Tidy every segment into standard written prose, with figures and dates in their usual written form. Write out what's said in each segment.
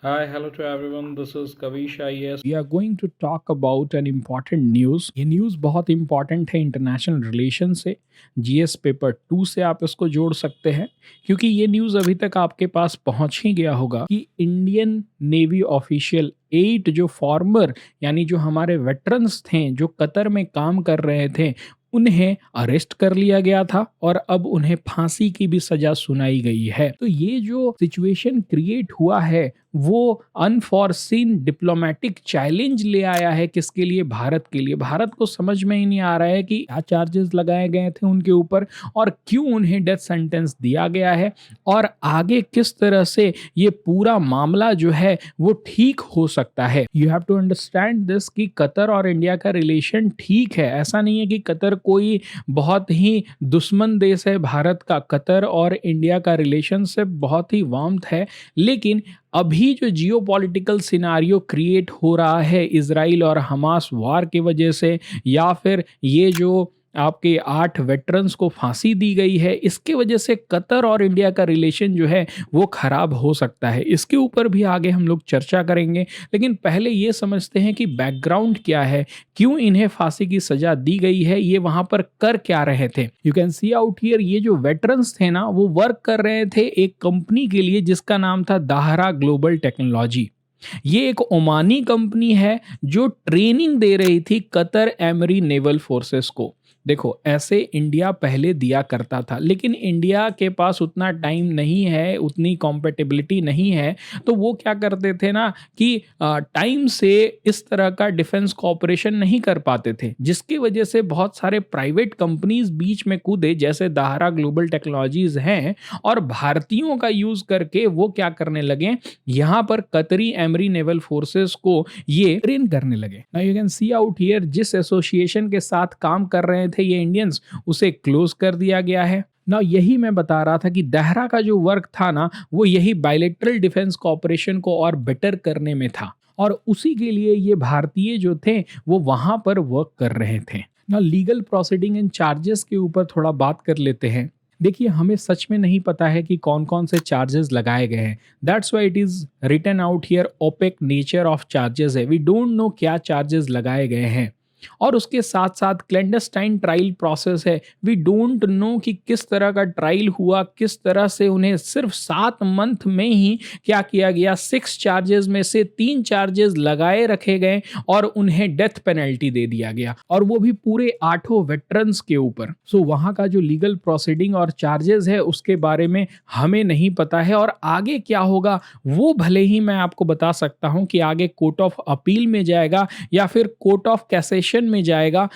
Hi, hello to everyone. This is Kavish IAS. We are going to talk about an important news. ये news बहुत important है international relation से। GS paper 2 से आप इसको जोड़ सकते हैं, क्योंकि ये न्यूज़ अभी तक आपके पास पहुंच ही गया होगा कि इंडियन नेवी ऑफिशियल 8 जो फॉर्मर यानी जो हमारे वेटरन्स थे जो कतर में काम कर रहे थे, उन्हें अरेस्ट कर लिया गया था और अब उन्हें फांसी की भी सजा सुनाई गई है। तो ये जो सिचुएशन क्रिएट हुआ है वो अनफॉरसीन डिप्लोमेटिक चैलेंज ले आया है। किसके लिए? भारत के लिए। भारत को समझ में ही नहीं आ रहा है कि क्या चार्जेस लगाए गए थे उनके ऊपर और क्यों उन्हें डेथ सेंटेंस दिया गया है और आगे किस तरह से ये पूरा मामला जो है वो ठीक हो सकता है। You have to understand this कि कतर और इंडिया का रिलेशन ठीक है। ऐसा नहीं है कि कतर कोई बहुत ही दुश्मन देश है भारत का। कतर और इंडिया का रिलेशनशिप बहुत ही वार्म्थ है, लेकिन अभी जो जियोपॉलिटिकल सिनारियो क्रिएट हो रहा है इजराइल और हमास वार की वजह से, या फिर ये जो आपके 8 वेटरन्स को फांसी दी गई है, इसके वजह से कतर और इंडिया का रिलेशन जो है वो खराब हो सकता है। इसके ऊपर भी आगे हम लोग चर्चा करेंगे, लेकिन पहले ये समझते हैं कि बैकग्राउंड क्या है, क्यों इन्हें फांसी की सजा दी गई है, ये वहां पर कर क्या रहे थे। You can see out here, ये जो वेटरन्स थे ना वो वर्क कर रहे थे एक कंपनी के लिए जिसका नाम था दाहरा ग्लोबल टेक्नोलॉजी। ये एक ओमानी कंपनी है जो ट्रेनिंग दे रही थी कतर एमरी नेवल फोर्सेस को। देखो, ऐसे इंडिया पहले दिया करता था, लेकिन इंडिया के पास उतना टाइम नहीं है, उतनी कॉम्पेटिबिलिटी नहीं है, तो वो क्या करते थे ना कि टाइम से इस तरह का डिफेंस कॉपरेशन नहीं कर पाते थे, जिसकी वजह से बहुत सारे प्राइवेट कंपनीज बीच में कूदे, जैसे दाहरा ग्लोबल टेक्नोलॉजीज हैं, और भारतीयों का यूज करके वो क्या करने लगे, यहाँ पर कतरी एमरी नेवल फोर्सेस को ये ट्रेन करने लगे। Now you can see out here, जिस एसोसिएशन के साथ काम कर रहे थे ये इंडियंस, उसे क्लोज कर दिया गया है ना। यही मैं बता रहा था कि दाहरा का जो वर्क था ना वो यही बायलैटरल डिफेंस कॉपरेशन को और बेटर करने में था, और उसी के लिए ये भारतीय जो थे वो वहां पर वर्क कर रहे थे ना। लीगल प्रोसीडिंग एंड चार्जेस के ऊपर थोड़ा बात कर लेते हैं। देखिए, हमें सच में नहीं पता है कि कौन कौन से चार्जेस लगाए गए हैं। That's why it is written out here opaque nature of charges है। वी डोंट नो क्या चार्जेस लगाए गए हैं, और उसके साथ साथ क्लैंडस्टाइन ट्रायल प्रोसेस है। वी डोंट नो कि किस तरह का ट्रायल हुआ, किस तरह से उन्हें सिर्फ 7 मंथ में ही क्या किया गया, 6 चार्जेस में से 3 चार्जेस लगाए रखे गए और उन्हें डेथ पेनल्टी दे दिया गया, और वो भी पूरे 8 वेटरन्स के ऊपर। सो वहां का जो लीगल प्रोसीडिंग और चार्जेस है उसके बारे में हमें नहीं पता है, और आगे क्या होगा वो भले ही मैं आपको बता सकता हूं कि आगे कोर्ट ऑफ अपील में जाएगा या फिर कोर्ट ऑफ कैसेशन में जाएगा।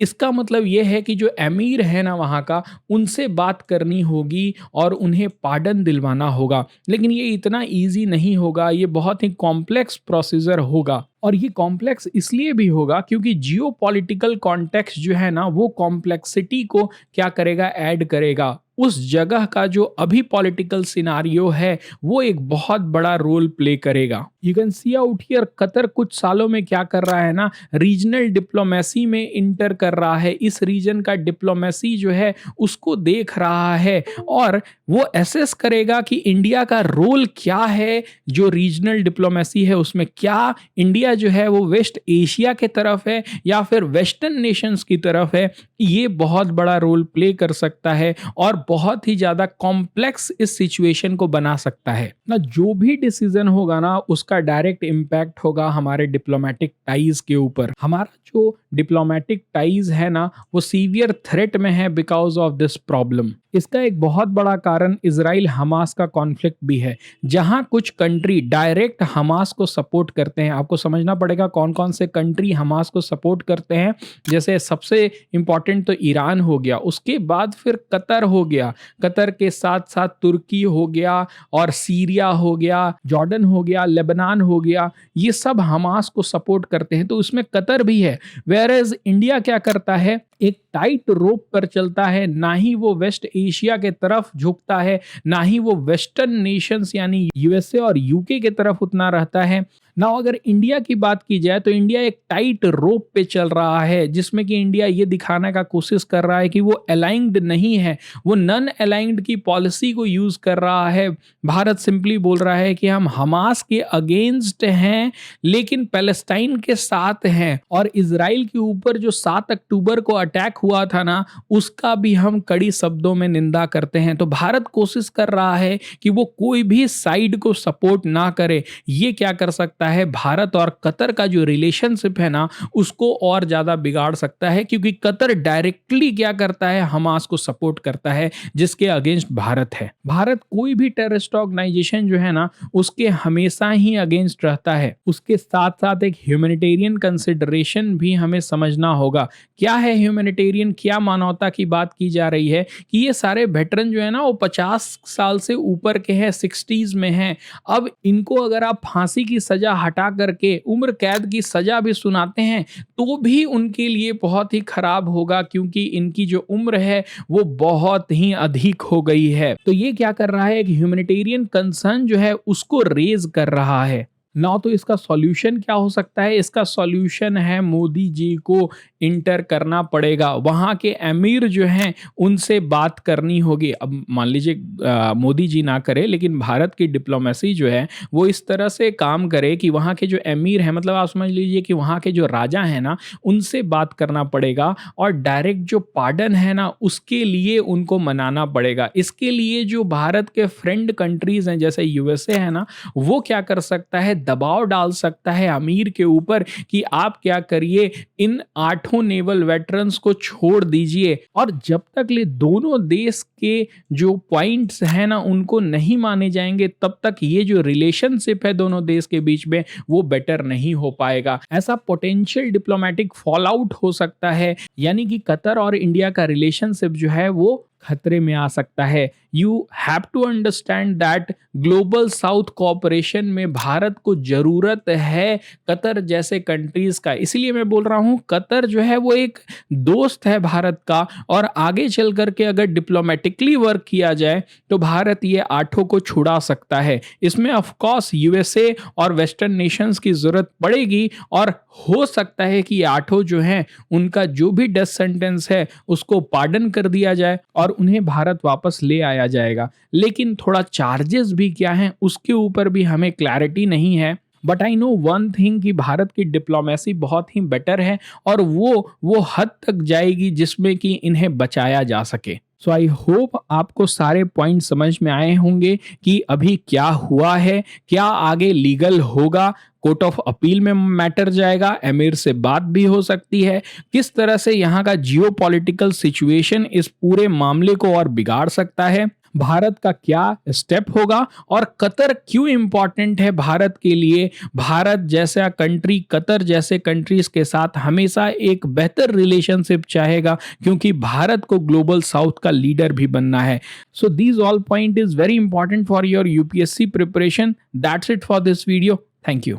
इसका मतलब यह है कि जो अमीर है ना वहाँ का, उनसे बात करनी होगी और उन्हें पार्डन दिलवाना होगा, लेकिन ये इतना इजी नहीं होगा। ये बहुत ही कॉम्प्लेक्स प्रोसीजर होगा, और ये कॉम्प्लेक्स इसलिए भी होगा क्योंकि जियो पॉलिटिकल कॉन्टेक्स्ट जो है ना वो कॉम्प्लेक्सिटी को क्या करेगा, ऐड करेगा। उस जगह का जो अभी पॉलिटिकल सिनारियो है वो एक बहुत बड़ा रोल प्ले करेगा। You can see out here, Qatar कुछ सालों में क्या कर रहा है ना, रीजनल डिप्लोमेसी में इंटर कर रहा है। इस रीजन का डिप्लोमेसी जो है उसको देख रहा है, और वो एसेस करेगा कि इंडिया का रोल क्या है। जो रीजनल डिप्लोमेसी है उसमें क्या इंडिया जो है वो वेस्ट एशिया के तरफ है या फिर वेस्टर्न नेशंस की तरफ है, ये बहुत बड़ा रोल प्ले कर सकता है और बहुत ही ज्यादा कॉम्प्लेक्स इस सिचुएशन को बना सकता है ना। जो भी डिसीजन होगा ना उसका डायरेक्ट इम्पैक्ट होगा हमारे डिप्लोमेटिक टाइज के ऊपर। हमारा जो डिप्लोमेटिक टाइज है ना वो सीवियर थ्रेट में है बिकॉज ऑफ दिस प्रॉब्लम। इसका एक बहुत बड़ा कारण इजराइल हमास का कॉन्फ्लिक्ट भी है, जहां कुछ कंट्री डायरेक्ट हमास को सपोर्ट करते हैं। आपको समझना पड़ेगा कौन कौन से कंट्री हमास को सपोर्ट करते हैं। जैसे सबसे इंपॉर्टेंट तो ईरान हो गया, उसके बाद फिर कतर हो गया, कतर के साथ साथ तुर्की हो गया, और सीरिया हो गया, जॉर्डन हो गया, लेबनान हो गया, ये सब हमास को सपोर्ट करते हैं, तो उसमें कतर भी है। वेयर एज इंडिया क्या करता है, एक टाइट रोप पर चलता है, ना ही वो वेस्ट एशिया के तरफ झुकता है, ना ही वो वेस्टर्न नेशंस यानी यूएसए और यूके के तरफ उतना रहता है। ना अगर इंडिया की बात की जाए तो इंडिया एक टाइट रोप पे चल रहा है, जिसमें कि इंडिया ये दिखाने का कोशिश कर रहा है कि वो अलाइंड नहीं है, वो नॉन अलाइंड की पॉलिसी को यूज कर रहा है। भारत सिंपली बोल रहा है कि हम हमास के अगेंस्ट हैं लेकिन पैलेस्टाइन के साथ हैं, और इजराइल के ऊपर जो 7 अक्टूबर को अटैक हुआ था ना, उसका भी हम कड़ी शब्दों में निंदा करते हैं। तो भारत कोशिश कर रहा है कि वो कोई भी साइड को सपोर्ट ना करे। ये क्या कर सकता है, भारत और कतर का जो रिलेशनशिप है ना, उसको और ज्यादा बिगाड़ सकता है, क्योंकि कतर डायरेक्टली क्या करता है, हमास को सपोर्ट करता है जिसके अगेंस्ट भारत है। भारत कोई भी टेररिस्ट ऑर्गेनाइजेशन जो है ना, उसके हमेशा ही अगेंस्ट रहता है। उसके साथ साथ एक ह्यूमैनिटेरियन कंसिडरेशन भी हमें समझना होगा। क्या है ह्यूमैनिटेरियन, क्या मानवता की बात की जा रही है कि ये सारे वेटरन जो है ना, वो 50 साल से ऊपर के हैं, 60s में हैं। अब इनको अगर आप फांसी की सजा हटा करके उम्र कैद की सजा भी सुनाते हैं तो भी उनके लिए बहुत ही खराब होगा, क्योंकि इनकी जो उम्र है वो बहुत ही अधिक हो गई है। तो ये क्या कर रहा है, एक ह्यूमैनिटेरियन कंसर्न जो है उसको रेज कर रहा है ना। तो इसका सॉल्यूशन क्या हो सकता है, इसका सॉल्यूशन है मोदी जी को इंटर करना पड़ेगा, वहाँ के अमीर जो हैं उनसे बात करनी होगी। अब मान लीजिए मोदी जी ना करे, लेकिन भारत की डिप्लोमेसी जो है वो इस तरह से काम करे कि वहाँ के जो अमीर हैं, मतलब आप समझ लीजिए कि वहाँ के जो राजा हैं ना, उनसे बात करना पड़ेगा, और डायरेक्ट जो पार्डन है ना उसके लिए उनको मनाना पड़ेगा। इसके लिए जो भारत के फ्रेंड कंट्रीज हैं जैसे यूएसए है ना, वो क्या कर सकता है, दबाव डाल सकता है अमीर के ऊपर कि आप क्या करिए, इन 8 नेवल वेटरन्स को छोड़ दीजिए। और जब तक ले दोनों देश के जो पॉइंट्स हैं ना उनको नहीं माने जाएंगे, तब तक ये जो रिलेशनशिप है दोनों देश के बीच में वो बेटर नहीं हो पाएगा। ऐसा पोटेंशियल डिप्लोमेटिक फॉल आउट हो सकता है, यानी कि कतर और इंडिया का रिलेशनशिप जो है वो खतरे में आ सकता है। You have to understand that global south cooperation में भारत को जरूरत है कतर जैसे कंट्रीज का। इसलिए मैं बोल रहा हूं, कतर जो है वो एक दोस्त है भारत का, और आगे चल करके अगर डिप्लोमेटिकली वर्क किया जाए तो भारत ये 8 को छुड़ा सकता है। इसमें ऑफ कोर्स यूएसए और वेस्टर्न नेशंस की जरूरत पड़ेगी, और हो सकता है कि 8 जो हैं उनका जो भी डेथ सेंटेंस है उसको पार्डन कर दिया जाए और उन्हें भारत वापस ले आया जाएगा। लेकिन थोड़ा चार्जेस भी क्या हैं उसके ऊपर भी हमें क्लैरिटी नहीं है। But I know one thing कि भारत की डिप्लोमेसी बहुत ही बेटर है, और वो हद तक जाएगी जिसमें कि इन्हें बचाया जा सके। सो आई होप आपको सारे पॉइंट समझ में आए होंगे कि अभी क्या हुआ है, क्या आगे लीगल होगा, कोर्ट ऑफ अपील में मैटर जाएगा, अमीर से बात भी हो सकती है, किस तरह से यहाँ का जियोपॉलिटिकल सिचुएशन इस पूरे मामले को और बिगाड़ सकता है, भारत का क्या स्टेप होगा, और कतर क्यों इंपॉर्टेंट है भारत के लिए। भारत जैसा कंट्री कतर जैसे कंट्रीज के साथ हमेशा एक बेहतर रिलेशनशिप चाहेगा, क्योंकि भारत को ग्लोबल साउथ का लीडर भी बनना है। So these all point is very important for your UPSC preparation. That's it for this video. Thank you.